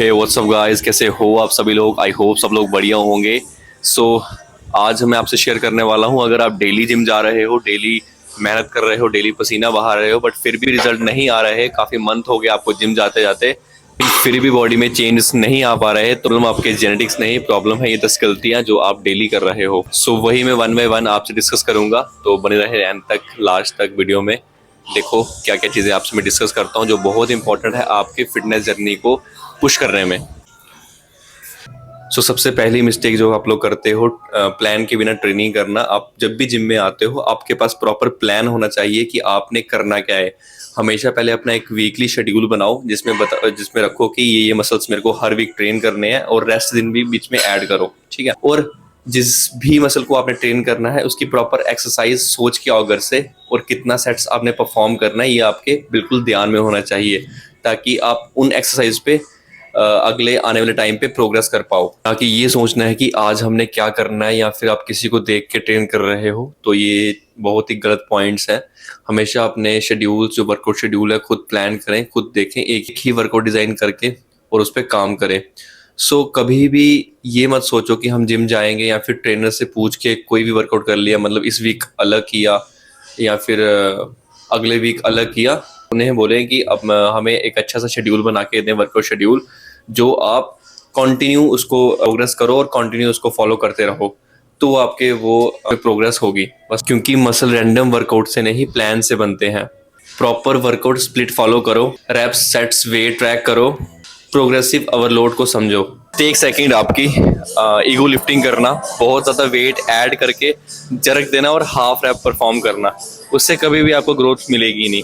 हे WhatsApp guys, कैसे हो आप सभी लोग। आई होप सब लोग बढ़िया होंगे। सो आज मैं आपसे शेयर करने वाला हूं, अगर आप डेली जिम जा रहे हो, डेली मेहनत कर रहे हो, डेली पसीना बहा रहे हो, बट फिर भी रिजल्ट नहीं आ रहे, काफ़ी मंथ हो गए आपको जिम जाते जाते, फिर भी बॉडी में चेंजेस नहीं आ पा रहे हैं, तो प्रॉब्लम आपके जेनेटिक्स नहीं, प्रॉब्लम है ये 10 गलतियां जो आप डेली कर रहे हो। सो वही मैं वन बाय वन आपसे डिस्कस करूंगा, तो बने रहे एंड तक, लास्ट तक वीडियो में। देखो क्या क्या चीज़ें आपसे मैं डिस्कस करता हूँ जो बहुत इंपॉर्टेंट है आपकी फिटनेस जर्नी को पुश करने में। सबसे पहली मिस्टेक जो आप लोग करते हो, प्लान के बिना ट्रेनिंग करना। आप जब भी जिम में आते हो आपके पास प्रॉपर प्लान होना चाहिए कि आपने करना क्या है। हमेशा पहले अपना एक वीकली शेड्यूल बनाओ जिसमें रखो कि ये मसल्स मेरे को हर वीक ट्रेन करने हैं, और रेस्ट दिन भी बीच में ऐड करो, ठीक है। और जिस भी मसल को आपने ट्रेन करना है उसकी प्रॉपर एक्सरसाइज सोच के आओ घर से, और कितना सेट्स आपने परफॉर्म करना है ये आपके बिल्कुल ध्यान में होना चाहिए, ताकि आप उन एक्सरसाइज पे अगले आने वाले टाइम पे प्रोग्रेस कर पाओ। ताकि ये सोचना है कि आज हमने क्या करना है, या फिर आप किसी को देख के ट्रेन कर रहे हो, तो ये बहुत ही गलत पॉइंट्स है। हमेशा अपने शेड्यूल, जो वर्कआउट शेड्यूल है, खुद प्लान करें, खुद देखें, एक ही वर्कआउट डिज़ाइन करके और उस पर काम करें। कभी भी ये मत सोचो कि हम जिम जाएंगे या फिर ट्रेनर से पूछ के कोई भी वर्कआउट कर लिया, मतलब इस वीक अलग किया या फिर अगले वीक अलग किया। उन्हें बोलें कि अब हमें एक अच्छा सा शेड्यूल बना के दें, वर्कआउट शेड्यूल, जो आप कंटिन्यू उसको प्रोग्रेस करो और कंटिन्यू उसको फॉलो करते रहो, तो आपके वो प्रोग्रेस होगी बस। क्योंकि मसल रैंडम वर्कआउट से नहीं, प्लान से बनते हैं। प्रॉपर वर्कआउट स्प्लिट फॉलो करो, रैप्स, सेट्स, वेट ट्रैक करो, प्रोग्रेसिव ओवरलोड को समझो। टेक सेकंड आपकी ईगो लिफ्टिंग करना, बहुत ज़्यादा वेट ऐड करके जरक देना और हाफ रैप परफॉर्म करना, उससे कभी भी आपको ग्रोथ मिलेगी नहीं।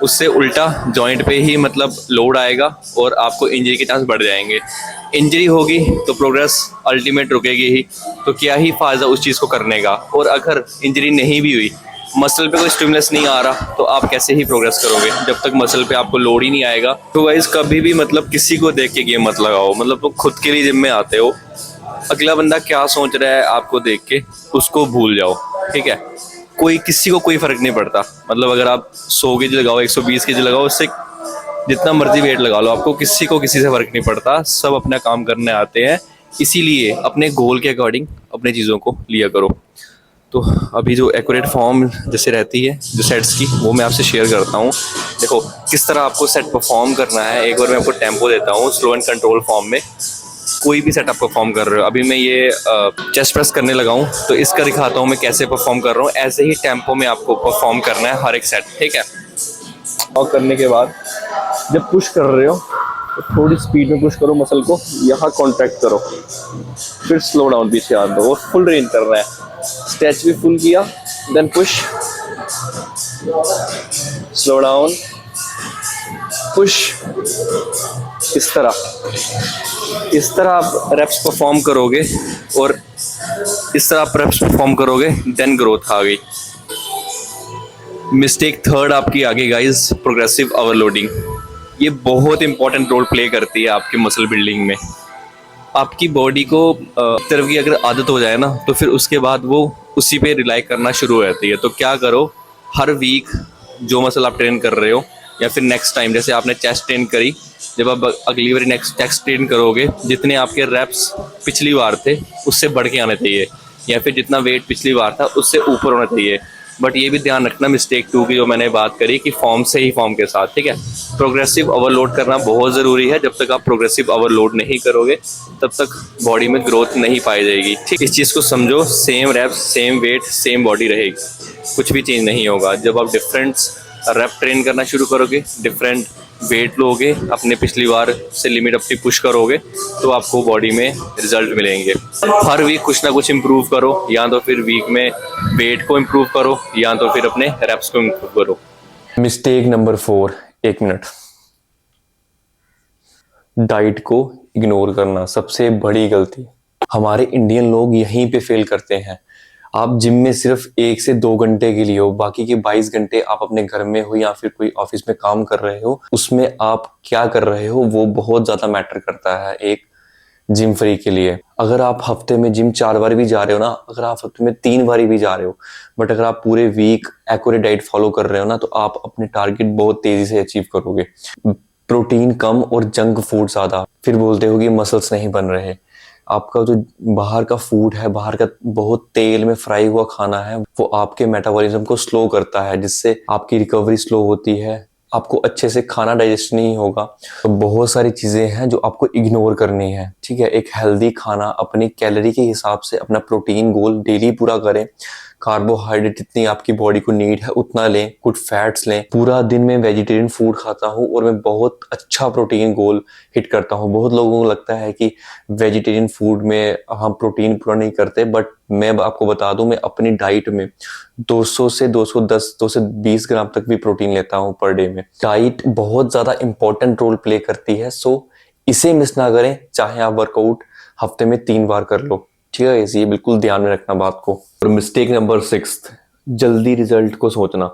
उससे उल्टा जॉइंट पे ही मतलब लोड आएगा और आपको इंजरी के चांस बढ़ जाएंगे। इंजरी होगी तो प्रोग्रेस अल्टीमेट रुकेगी ही, तो क्या ही फायदा उस चीज़ को करने का। और अगर इंजरी नहीं भी हुई, मसल पे कोई स्टिमुलस नहीं आ रहा, तो आप कैसे ही प्रोग्रेस करोगे जब तक मसल पे आपको लोड ही नहीं आएगा। तो गाइस कभी भी मतलब किसी को देख के गेम मत लगाओ। मतलब तो खुद के लिए जिम में आते हो, अगला बंदा क्या सोच रहा है आपको देख के उसको भूल जाओ, ठीक है। किसी को कोई फर्क नहीं पड़ता। मतलब अगर आप 100 केजी लगाओ, 120 केजी लगाओ, उससे जितना मर्जी वेट लगा लो, आपको किसी को किसी से फर्क नहीं पड़ता। सब अपना काम करने आते हैं, इसीलिए अपने गोल के अकॉर्डिंग अपने चीज़ों को लिया करो। तो अभी जो एक्यूरेट फॉर्म जैसे रहती है जो सेट्स की, वो मैं आपसे शेयर करता हूँ। देखो किस तरह आपको सेट परफॉर्म करना है। एक बार मैं आपको टेम्पो देता हूँ स्लो एंड कंट्रोल फॉर्म में। कोई भी सेट आप परफॉर्म कर रहे हो, अभी मैं ये चेस्ट प्रेस करने लगा हूँ, तो इसका दिखाता हूँ मैं कैसे परफॉर्म कर रहा हूँ। ऐसे ही टेम्पो में आपको परफॉर्म करना है हर एक सेट, ठीक है। और करने के बाद जब पुश कर रहे हो तो थोड़ी स्पीड में पुश करो, मसल को यहाँ कॉन्ट्रैक्ट करो, फिर स्लो डाउन पीछे आ दो, और फुल रेंज करना है। स्ट्रेच भी फुल किया, then push, slow down, push. इस तरह आप रेप्स परफॉर्म करोगे, और इस तरह आप रेप्स परफॉर्म करोगे, देन ग्रोथ आ गई। मिस्टेक थर्ड आपकी आगे गाइस, प्रोग्रेसिव ओवरलोडिंग। ये बहुत इंपॉर्टेंट रोल प्ले करती है आपके मसल बिल्डिंग में। आपकी बॉडी को तरफ की अगर आदत हो जाए ना, तो फिर उसके बाद वो उसी पे रिलाई करना शुरू हो जाती है। तो क्या करो, हर वीक जो मसल आप ट्रेन कर रहे हो, या फिर नेक्स्ट टाइम जैसे आपने चेस्ट ट्रेन करी, जब आप अगली बार नेक्स्ट चेस्ट ट्रेन करोगे, जितने आपके रेप्स पिछली बार थे उससे बढ़ के आने चाहिए, या फिर जितना वेट पिछली बार था उससे ऊपर होना चाहिए। बट ये भी ध्यान रखना मिस्टेक 2 की जो मैंने बात करी, कि फॉर्म से ही फॉर्म के साथ, ठीक है। प्रोग्रेसिव ओवरलोड करना बहुत ज़रूरी है। जब तक आप प्रोग्रेसिव ओवरलोड नहीं करोगे तब तक बॉडी में ग्रोथ नहीं पाई जाएगी, ठीक। इस चीज़ को समझो, same reps, same weight, same body रहेगी, कुछ भी चेंज नहीं होगा। जब आप डिफरेंट रैप ट्रेन करना शुरू करोगे, डिफरेंट वेट लोगे, अपने पिछली बार से लिमिट अपनी पुश करोगे, तो आपको बॉडी में रिजल्ट मिलेंगे। हर वीक कुछ ना कुछ इम्प्रूव करो, या तो फिर वीक में वेट को इम्प्रूव करो, या तो फिर अपने रेप्स को इम्प्रूव करो। मिस्टेक नंबर 4, 1 मिनट, डाइट को इग्नोर करना सबसे बड़ी गलती। हमारे इंडियन लोग यहीं पे फेल करते हैं। आप जिम में सिर्फ 1 से 2 घंटे के लिए हो, बाकी के 22 घंटे आप अपने घर में हो या फिर कोई ऑफिस में काम कर रहे हो, उसमें आप क्या कर रहे हो वो बहुत ज्यादा मैटर करता है एक जिम फ्री के लिए। अगर आप हफ्ते में जिम 4 बार भी जा रहे हो ना, अगर आप हफ्ते में 3 बार भी जा रहे हो, बट अगर आप पूरे वीक एक्यूरेट डाइट फॉलो कर रहे हो ना, तो आप अपने टारगेट बहुत तेजी से अचीव करोगे। प्रोटीन कम और जंक फूड ज़्यादा, फिर बोलते हो कि मसल्स नहीं बन रहे। आपका जो बाहर का फूड है, बाहर का बहुत तेल में फ्राई हुआ खाना है, वो आपके मेटाबॉलिज्म को स्लो करता है, जिससे आपकी रिकवरी स्लो होती है, आपको अच्छे से खाना डाइजेस्ट नहीं होगा। तो बहुत सारी चीज़ें हैं जो आपको इग्नोर करनी है, ठीक है। एक हेल्दी खाना अपनी कैलोरी के हिसाब से अपना प्रोटीन गोल डेली पूरा करें, कार्बोहाइड्रेट जितनी आपकी बॉडी को नीड है उतना लें, गुड फैट्स लें। पूरा दिन मैं वेजिटेरियन फूड खाता हूँ और मैं बहुत अच्छा प्रोटीन गोल हिट करता हूँ। बहुत लोगों को लगता है कि वेजिटेरियन फूड में हम प्रोटीन पूरा नहीं करते, बट मैं आपको बता दूं, मैं अपनी डाइट में 200 से 210 220 ग्राम तक भी प्रोटीन लेता हूं पर डे में। डाइट बहुत ज्यादा इंपॉर्टेंट रोल प्ले करती है, सो इसे मिस ना करें। चाहे आप वर्कआउट हफ्ते में 3 बार कर लो, ठीक है। ये बिल्कुल ध्यान में रखना बात को। और मिस्टेक नंबर 6, जल्दी रिजल्ट को सोचना।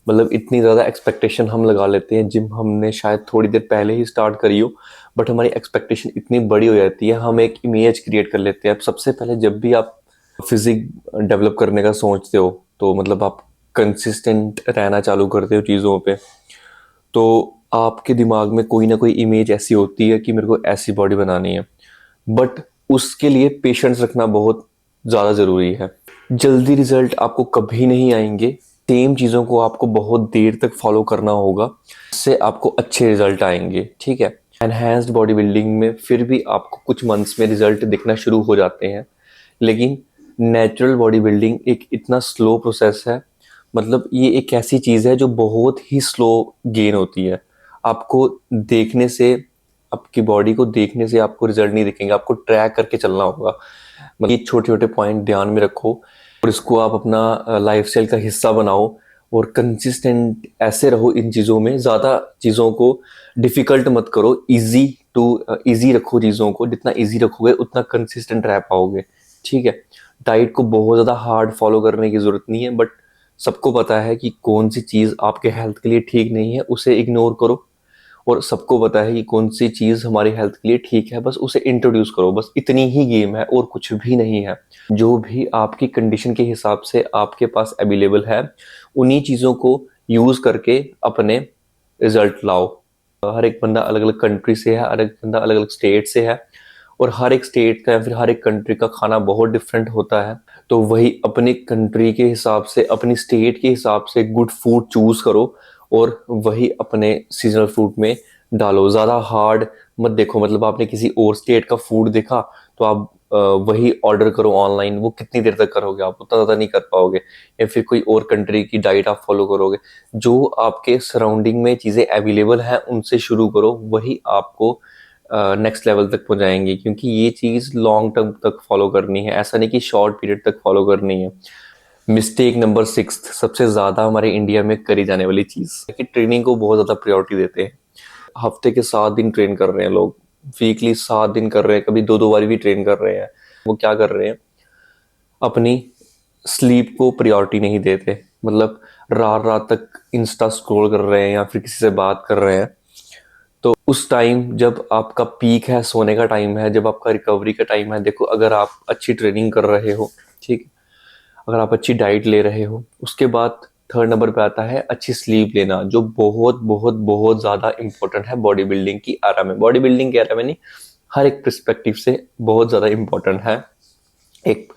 मतलब इतनी ज़्यादा एक्सपेक्टेशन हम लगा लेते हैं। जिम हमने शायद थोड़ी देर पहले ही स्टार्ट करी हो, बट हमारी एक्सपेक्टेशन इतनी बड़ी हो जाती है, हम एक इमेज क्रिएट कर लेते हैं। अब सबसे पहले जब भी आप फिजिक डेवलप करने का सोचते हो, तो मतलब आप कंसिस्टेंट रहना चालू करते हो चीज़ों पे, तो आपके दिमाग में कोई ना कोई इमेज ऐसी होती है कि मेरे को ऐसी बॉडी बनानी है। बट उसके लिए पेशेंस रखना बहुत ज़्यादा ज़रूरी है। जल्दी रिजल्ट आपको कभी नहीं आएंगे। सेम चीज़ों को आपको बहुत देर तक फॉलो करना होगा, इससे आपको अच्छे रिजल्ट आएंगे, ठीक है। एनहेंस्ड बॉडी बिल्डिंग में फिर भी आपको कुछ मंथ्स में रिजल्ट दिखना शुरू हो जाते हैं, लेकिन नेचुरल बॉडी बिल्डिंग एक इतना स्लो प्रोसेस है। मतलब ये एक ऐसी चीज़ है जो बहुत ही स्लो गेन होती है। आपको देखने से, आपकी बॉडी को देखने से आपको रिजल्ट नहीं दिखेंगे, आपको ट्रैक करके चलना होगा। मतलब ये छोटे छोटे पॉइंट ध्यान में रखो और इसको आप अपना लाइफस्टाइल का हिस्सा बनाओ और कंसिस्टेंट ऐसे रहो इन चीज़ों में। ज़्यादा चीज़ों को डिफिकल्ट मत करो, इजी रखो चीज़ों को। जितना इजी रखोगे उतना कंसिस्टेंट रह पाओगे, ठीक है। डाइट को बहुत ज़्यादा हार्ड फॉलो करने की ज़रूरत नहीं है, बट सबको पता है कि कौन सी चीज़ आपके हेल्थ के लिए ठीक नहीं है, उसे इग्नोर करो। और सबको पता है कि कौन सी चीज़ हमारी हेल्थ के लिए ठीक है, बस उसे इंट्रोड्यूस करो। बस इतनी ही गेम है और कुछ भी नहीं है। जो भी आपकी कंडीशन के हिसाब से आपके पास अवेलेबल है, उन्हीं चीज़ों को यूज़ करके अपने रिजल्ट लाओ। हर एक बंदा अलग अलग कंट्री से है, हर एक बंदा अलग अलग स्टेट से है, और हर एक स्टेट का या फिर हर एक कंट्री का खाना बहुत डिफरेंट होता है। तो वही अपनी कंट्री के हिसाब से, अपनी स्टेट के हिसाब से गुड फूड चूज करो और वही अपने सीजनल फूड में डालो। ज़्यादा हार्ड मत देखो। मतलब आपने किसी और स्टेट का फूड देखा तो आप वही ऑर्डर करो ऑनलाइन। वो कितनी देर तक करोगे आप, उतना ज़्यादा नहीं कर पाओगे। या फिर कोई और कंट्री की डाइट आप फॉलो करोगे। जो आपके सराउंडिंग में चीज़ें अवेलेबल हैं उनसे शुरू करो, वही आपको नेक्स्ट लेवल तक पहुंचाएंगे। क्योंकि ये चीज़ लॉन्ग टर्म तक फॉलो करनी है, ऐसा नहीं कि शॉर्ट पीरियड तक फॉलो करनी है। मिस्टेक नंबर 6, सबसे ज़्यादा हमारे इंडिया में करी जाने वाली चीज़ कि ट्रेनिंग को बहुत ज़्यादा प्रायोरिटी देते हैं। हफ्ते के 7 दिन ट्रेन कर रहे हैं लोग, वीकली 7 दिन कर रहे हैं, कभी 2 2 बार भी ट्रेन कर रहे हैं। वो क्या कर रहे हैं, अपनी स्लीप को प्रायोरिटी नहीं देते। मतलब रात रात तक इंस्टा स्क्रॉल कर रहे हैं या फिर किसी से बात कर रहे हैं। तो उस टाइम जब आपका पीक है, सोने का टाइम है, जब आपका रिकवरी का टाइम है। देखो, अगर आप अच्छी ट्रेनिंग कर रहे हो, ठीक, अगर आप अच्छी डाइट ले रहे हो, उसके बाद थर्ड नंबर पे आता है अच्छी स्लीप लेना, जो बहुत बहुत बहुत ज़्यादा इंपॉर्टेंट है बॉडी बिल्डिंग की एरा में। बॉडी बिल्डिंग की एरा में नहीं, हर एक पर्सपेक्टिव से बहुत ज़्यादा इंपॉर्टेंट है एक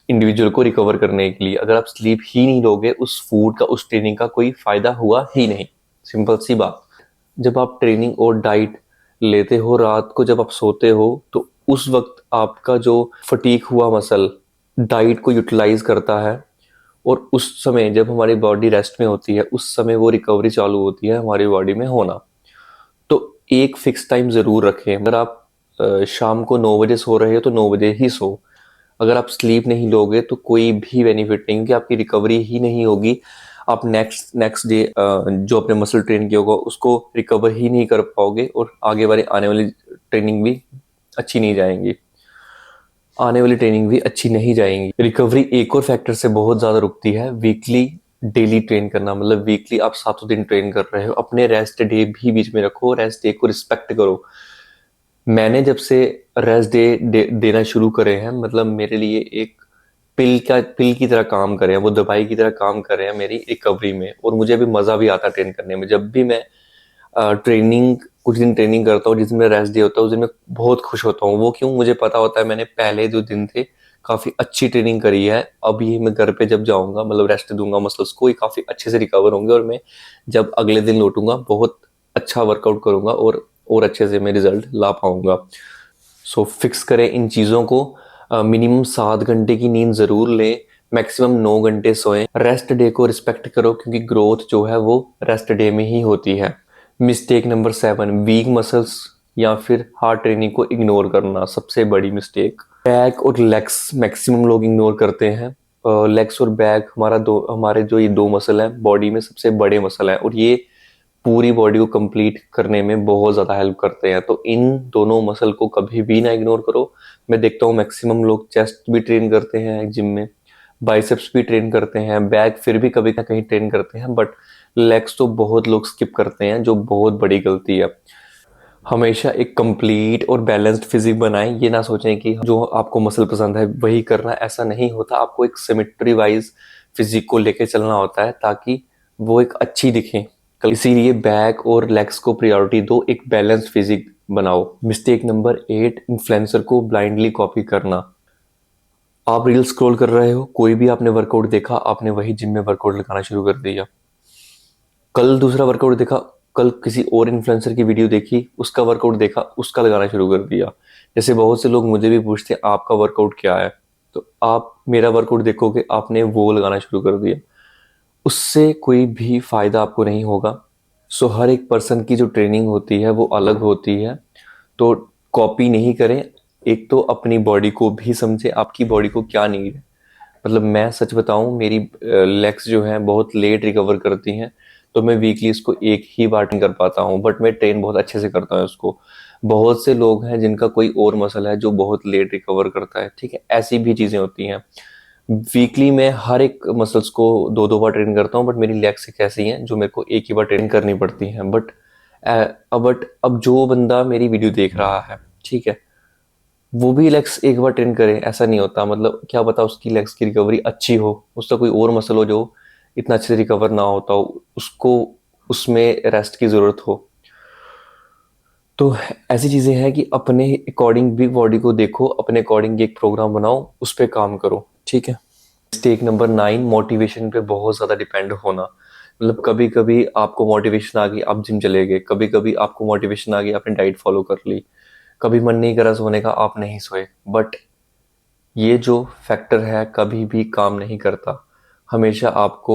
इंडिविजुअल को रिकवर करने के लिए। अगर आप स्लीप ही नहीं लोगे, उस फूड का, उस ट्रेनिंग का कोई फ़ायदा हुआ ही नहीं। सिंपल सी बात। जब आप ट्रेनिंग और डाइट लेते हो, रात को जब आप सोते हो, तो उस वक्त आपका जो फटीक हुआ मसल डाइट को यूटिलाइज करता है, और उस समय जब हमारी बॉडी रेस्ट में होती है, उस समय वो रिकवरी चालू होती है हमारी बॉडी में होना। तो एक फिक्स टाइम ज़रूर रखें। अगर आप शाम को 9 बजे सो रहे हो तो 9 बजे ही सो। अगर आप स्लीप नहीं लोगे तो कोई भी बेनिफिट नहीं, क्योंकि आपकी रिकवरी ही नहीं होगी। आप नेक्स्ट डे जो अपने मसल ट्रेन किया होगा उसको रिकवर ही नहीं कर पाओगे, और आगे वाली आने वाली ट्रेनिंग भी अच्छी नहीं जाएंगी, आने वाली ट्रेनिंग भी अच्छी नहीं जाएंगी। रिकवरी एक और फैक्टर से बहुत ज़्यादा रुकती है, वीकली डेली ट्रेन करना। मतलब वीकली आप 7 दिन ट्रेन कर रहे हो, अपने रेस्ट डे भी बीच में रखो, रेस्ट डे को रिस्पेक्ट करो। मैंने जब से रेस्ट देना शुरू करे हैं, मतलब मेरे लिए एक पिल की तरह काम कर रहे हैं, वो दवाई की तरह काम कर रहे हैं मेरी रिकवरी में। और मुझे भी मज़ा भी आता ट्रेन करने में। जब भी मैं ट्रेनिंग, कुछ दिन ट्रेनिंग करता हूँ, जिस दिन मेरा रेस्ट डे होता है उस दिन मैं बहुत खुश होता हूँ। वो क्यों? मुझे पता होता है मैंने पहले जो दिन थे काफ़ी अच्छी ट्रेनिंग करी है। अब ये मैं घर पे जब जाऊँगा, मतलब रेस्ट दूंगा मसल्स को, ये काफ़ी अच्छे से रिकवर होंगे और मैं जब अगले दिन लौटूंगा बहुत अच्छा वर्कआउट करूंगा और अच्छे से मैं रिजल्ट ला पाऊंगा। सो फिक्स करें इन चीज़ों को। मिनिमम 7 घंटे की नींद ज़रूर लें, मैक्सिमम 9 घंटे सोएं। रेस्ट डे को रिस्पेक्ट करो क्योंकि ग्रोथ जो है वो रेस्ट डे में ही होती है। मिस्टेक नंबर 7, वीक मसल्स या फिर हार्ड ट्रेनिंग को इग्नोर करना, सबसे बड़ी मिस्टेक। बैक और लेग्स मैक्सिमम लोग इग्नोर करते हैं। लेग्स और बैक हमारे जो ये दो मसल हैं बॉडी में सबसे बड़े मसल हैं और ये पूरी बॉडी को कंप्लीट करने में बहुत ज़्यादा हेल्प करते हैं। तो इन दोनों मसल को कभी भी ना इग्नोर करो। मैं देखता हूँ मैक्सिमम लोग चेस्ट भी ट्रेन करते हैं जिम में, बाइसेप्स भी ट्रेन करते हैं, बैक फिर भी कभी ना कहीं ट्रेन करते हैं, बट लेग्स तो बहुत लोग स्किप करते हैं, जो बहुत बड़ी गलती है। हमेशा एक कंप्लीट और बैलेंस्ड फिजिक बनाएं। ये ना सोचें कि जो आपको मसल पसंद है वही करना, ऐसा नहीं होता। आपको एक सिमेट्री वाइज फिजिक को लेके चलना होता है ताकि वो एक अच्छी दिखे। इसीलिए बैक और लेग्स को प्रायोरिटी दो, एक बैलेंस्ड फिजिक बनाओ। मिस्टेक नंबर 8, इन्फ्लुएंसर को ब्लाइंडली कॉपी करना। आप रील स्क्रॉल कर रहे हो, कोई भी आपने वर्कआउट देखा, आपने वही जिम में वर्कआउट लगाना शुरू कर दिया। कल दूसरा वर्कआउट देखा, कल किसी और इन्फ्लुएंसर की वीडियो देखी, उसका वर्कआउट देखा, उसका लगाना शुरू कर दिया। जैसे बहुत से लोग मुझे भी पूछते हैं आपका वर्कआउट क्या है, तो आप मेरा वर्कआउट देखोगे, आपने वो लगाना शुरू कर दिया, उससे कोई भी फायदा आपको नहीं होगा। सो हर एक पर्सन की जो ट्रेनिंग होती है वो अलग होती है, तो कॉपी नहीं करें। एक तो अपनी बॉडी को भी समझे, आपकी बॉडी को क्या नीड है। मतलब मैं सच बताऊं, मेरी लेग्स जो हैं बहुत लेट रिकवर करती हैं, तो मैं वीकली इसको एक ही बार ट्रेन कर पाता हूं, बट मैं ट्रेन बहुत अच्छे से करता हूं उसको। बहुत से लोग हैं जिनका कोई और मसल है जो बहुत लेट रिकवर करता है, ठीक है, ऐसी भी चीजें होती हैं। वीकली मैं हर एक मसल्स को दो दो बार ट्रेन करता हूँ, बट मेरी लेग्स एक ऐसी हैं जो मेरे को एक ही बार ट्रेन करनी पड़ती हैं। बट अब जो बंदा मेरी वीडियो देख रहा है, ठीक है, वो भी लेग्स एक बार ट्रेन करे, ऐसा नहीं होता। मतलब क्या पता उसकी लेग्स की रिकवरी अच्छी हो, उसका कोई और मसल हो जो इतना अच्छे से रिकवर ना होता हो, उसको उसमें रेस्ट की जरूरत हो। तो ऐसी चीजें हैं कि अपने अकॉर्डिंग भी बॉडी को देखो, अपने अकॉर्डिंग एक प्रोग्राम बनाओ, उस पर काम करो, ठीक है। मिस्टेक नंबर 9, मोटिवेशन पे बहुत ज़्यादा डिपेंड होना। मतलब कभी कभी आपको मोटिवेशन आ गई, आप जिम चले गए, कभी कभी आपको मोटिवेशन आ गई, आपने डाइट फॉलो कर ली, कभी मन नहीं करा सोने का, आप नहीं सोए, बट ये जो फैक्टर है कभी भी काम नहीं करता। हमेशा आपको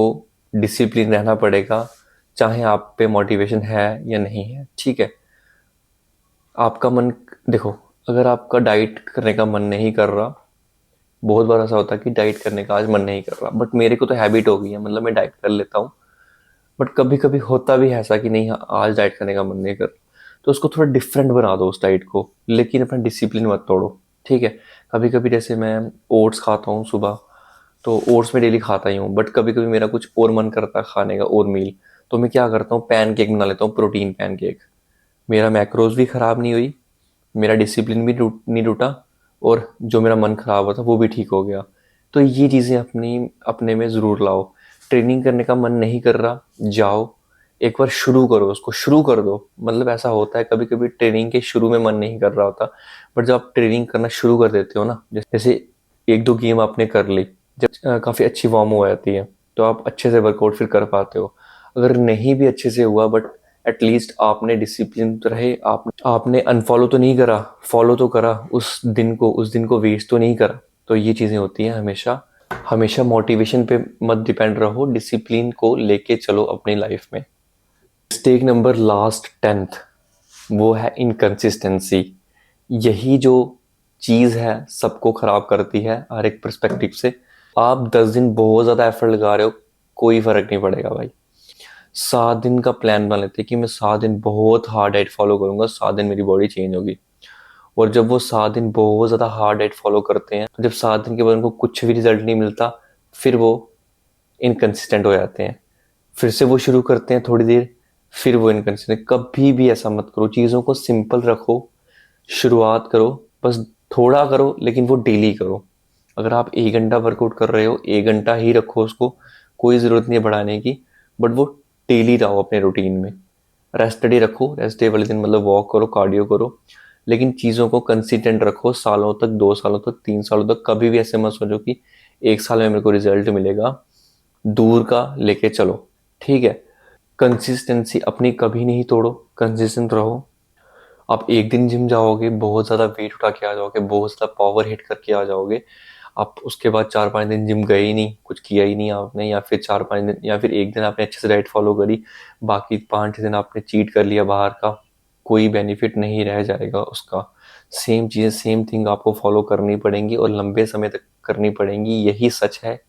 डिसिप्लिन रहना पड़ेगा, चाहे आप पे मोटिवेशन है या नहीं है, ठीक है। आपका मन, देखो, अगर आपका डाइट करने का मन नहीं कर रहा, बहुत बार ऐसा होता है कि डाइट करने का आज मन नहीं कर रहा, बट मेरे को तो हैबिट हो गई है, मतलब मैं डाइट कर लेता हूँ, बट कभी कभी होता भी है ऐसा कि नहीं, हाँ, आज डाइट करने का मन नहीं कर, तो उसको थोड़ा डिफरेंट बना दो उस डाइट को, लेकिन अपना डिसिप्लिन मत तोड़ो, ठीक है। कभी कभी जैसे मैं ओट्स खाता हूँ सुबह, तो ओट्स में डेली खाता ही हूँ, बट कभी कभी मेरा कुछ और मन करता है खाने का और मील, तो मैं क्या करता हूँ, पैन केक बना लेता हूँ, प्रोटीन पैन केक। मेरा मैक्रोज भी खराब नहीं हुई, मेरा डिसिप्लिन भी नहीं टूटा, और जो मेरा मन खराब हुआ था वो भी ठीक हो गया। तो ये चीज़ें अपने में ज़रूर लाओ। ट्रेनिंग करने का मन नहीं कर रहा, जाओ एक बार शुरू करो, उसको शुरू कर दो। मतलब ऐसा होता है कभी कभी ट्रेनिंग के शुरू में मन नहीं कर रहा होता, बट जब आप ट्रेनिंग करना शुरू कर देते हो ना, जैसे एक दो गेम आपने कर ली, जब काफ़ी अच्छी वार्म हो जाती है, तो आप अच्छे से वर्कआउट फिर कर पाते हो। अगर नहीं भी अच्छे से हुआ, बट एटलीस्ट आपने डिसिप्लिन तो रहे, आपने अनफॉलो तो नहीं करा, फॉलो तो करा, उस दिन को वेस्ट तो नहीं करा। तो ये चीज़ें होती हैं। हमेशा हमेशा मोटिवेशन पे मत डिपेंड रहो, डिसिप्लिन को लेके चलो अपनी लाइफ में। मिस्टेक नंबर लास्ट 10th, वो है इनकंसिस्टेंसी। यही जो चीज़ है सबको खराब करती है हर एक पर्सपेक्टिव से। आप 10 दिन बहुत ज़्यादा एफर्ट लगा रहे हो, कोई फर्क नहीं पड़ेगा भाई। 7 दिन का प्लान बना लेते कि मैं 7 दिन बहुत हार्ड डाइट फॉलो करूंगा, 7 दिन मेरी बॉडी चेंज होगी। और जब वो 7 दिन बहुत ज़्यादा हार्ड डाइट फॉलो करते हैं, तो जब 7 दिन के बाद उनको कुछ भी रिजल्ट नहीं मिलता, फिर वो इनकंसिस्टेंट हो जाते हैं। फिर से वो शुरू करते हैं थोड़ी देर, फिर वो इनकंसिस्टेंट। कभी भी ऐसा मत करो, चीज़ों को सिंपल रखो, शुरुआत करो, बस थोड़ा करो, लेकिन वो डेली करो। अगर आप 1 घंटा वर्कआउट कर रहे हो, 1 घंटा ही रखो उसको, कोई ज़रूरत नहीं है बढ़ाने की, बट वो डेली रहो अपने रूटीन में। रेस्ट डे रखो, रेस्ट डे वाले दिन मतलब वॉक करो, कार्डियो करो, लेकिन चीज़ों को कंसिस्टेंट रखो सालों तक, 2 सालों तक, 3 सालों तक। कभी भी ऐसे मत सोचो कि 1 साल में मेरे को रिजल्ट मिलेगा, दूर का लेके चलो, ठीक है। कंसिस्टेंसी अपनी कभी नहीं तोड़ो, कंसिस्टेंट रहो। आप एक दिन जिम जाओगे, बहुत ज़्यादा वेट उठा के आ जाओगे, बहुत ज़्यादा पावर हिट करके आ जाओगे, आप उसके बाद 4-5 दिन जिम गए ही नहीं, कुछ किया ही नहीं आपने, या फिर 4-5 दिन, या फिर एक दिन आपने अच्छे से डाइट फॉलो करी, बाकी 5-6 दिन आपने चीट कर लिया बाहर का, कोई बेनिफिट नहीं रह जाएगा उसका। सेम चीज़ें, सेम थिंग आपको फॉलो करनी पड़ेंगी और लंबे समय तक करनी पड़ेंगी, यही सच है,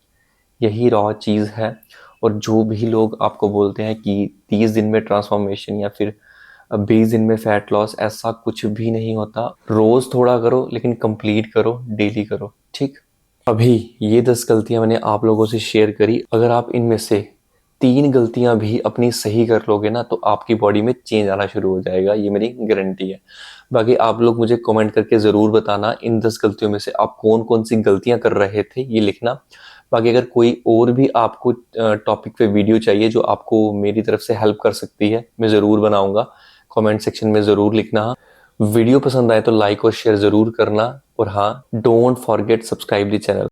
यही रॉ चीज़ है। और जो भी लोग आपको बोलते हैं कि 30 दिन में ट्रांसफॉर्मेशन या फिर 20 दिन में फैट लॉस, ऐसा कुछ भी नहीं होता। रोज थोड़ा करो लेकिन कंप्लीट करो, डेली करो, ठीक। अभी ये 10 गलतियां मैंने आप लोगों से शेयर करी, अगर आप इनमें से 3 गलतियां भी अपनी सही कर लोगे ना, तो आपकी बॉडी में चेंज आना शुरू हो जाएगा, ये मेरी गारंटी है। बाकी आप लोग मुझे कमेंट करके ज़रूर बताना इन 10 गलतियों में से आप कौन कौन सी गलतियां कर रहे थे, ये लिखना। बाकी अगर कोई और भी आपको टॉपिक पे वीडियो चाहिए जो आपको मेरी तरफ से हेल्प कर सकती है, मैं ज़रूर बनाऊंगा, कमेंट सेक्शन में ज़रूर लिखना। वीडियो पसंद आए तो लाइक और शेयर ज़रूर करना, और हाँ, don't forget subscribe the channel.